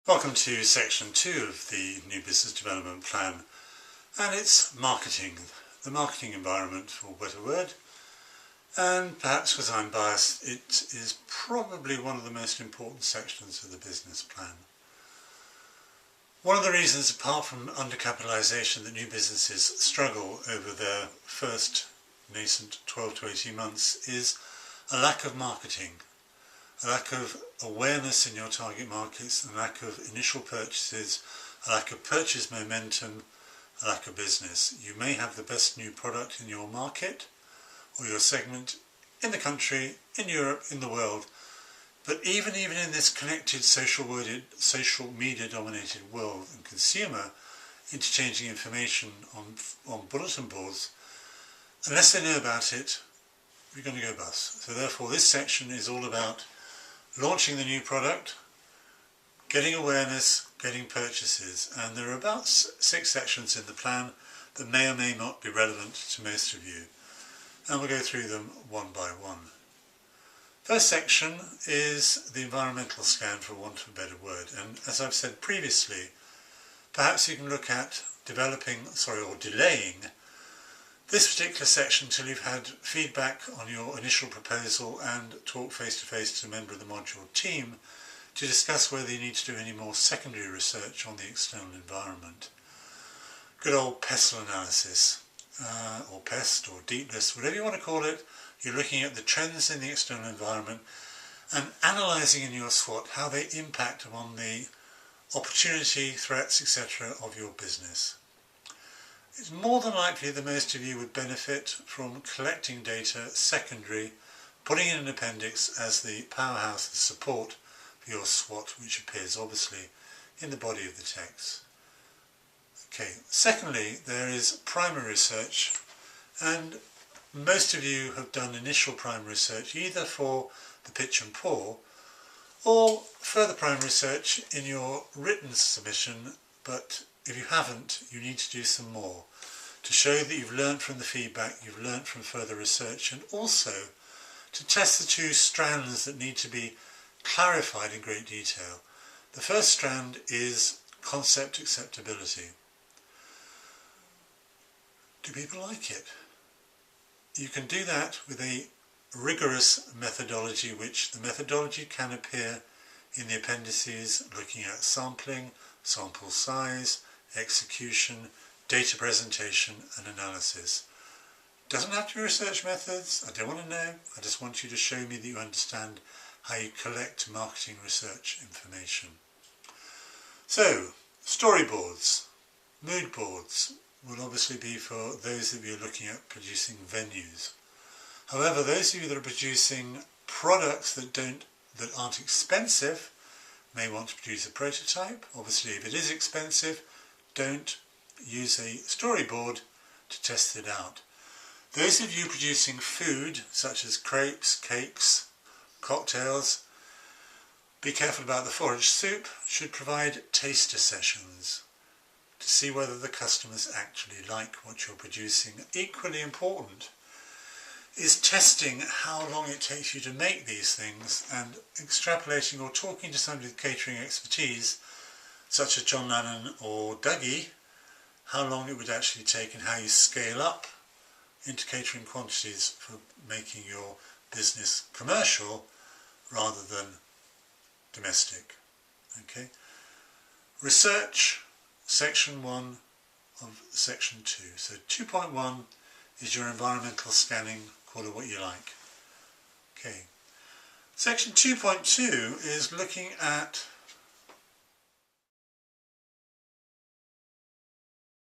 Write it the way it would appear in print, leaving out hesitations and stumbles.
Welcome to section 2 of the New Business Development Plan, and it's marketing, the marketing environment, for a better word. And perhaps because I'm biased, it is probably one of the most important sections of the business plan. One of the reasons, apart from undercapitalisation, that new businesses struggle over their first nascent 12 to 18 months is a lack of marketing. A lack of awareness in your target markets, a lack of initial purchases, a lack of purchase momentum, a lack of business. You may have the best new product in your market or your segment in the country, in Europe, in the world, but even in this connected social media dominated world and consumer interchanging information on bulletin boards, unless they know about it, you're going to go bust. So therefore this section is all about launching the new product, getting awareness, getting purchases, and there are about 6 sections in the plan that may or may not be relevant to most of you, and we'll go through them one by one. First section is the environmental scan, for want of a better word, and as I've said previously, perhaps you can look at delaying this particular section until you've had feedback on your initial proposal and talk face-to-face to a member of the module team to discuss whether you need to do any more secondary research on the external environment. Good old pestle analysis, or pest or deep list, whatever you want to call it. You're looking at the trends in the external environment and analysing in your SWOT how they impact upon the opportunity, threats, etc. of your business. It's more than likely that most of you would benefit from collecting data secondary, putting in an appendix as the powerhouse, the support for your SWOT, which appears obviously in the body of the text. Okay. Secondly, there is primary research, and most of you have done initial primary research either for the pitch and pour or further primary research in your written submission, but if you haven't, you need to do some more to show that you've learnt from the feedback, you've learnt from further research, and also to test the 2 strands that need to be clarified in great detail. The first strand is concept acceptability. Do people like it? You can do that with a rigorous methodology, which the methodology can appear in the appendices, looking at sampling, sample size, execution, data presentation and analysis. Doesn't have to be research methods, I don't want to know, I just want you to show me that you understand how you collect marketing research information. So, storyboards, mood boards will obviously be for those of you looking at producing venues. However, those of you that are producing products that aren't expensive may want to produce a prototype. Obviously, if it is expensive, don't use a storyboard to test it out. Those of you producing food, such as crepes, cakes, cocktails, be careful about the forage soup, should provide taster sessions to see whether the customers actually like what you're producing. Equally important is testing how long it takes you to make these things and extrapolating or talking to somebody with catering expertise, such as John Lannon or Dougie, how long it would actually take and how you scale up into catering quantities for making your business commercial rather than domestic. Okay. Research, section 1 of section 2. So 2.1 is your environmental scanning, call it what you like. Okay. Section 2.2 is looking at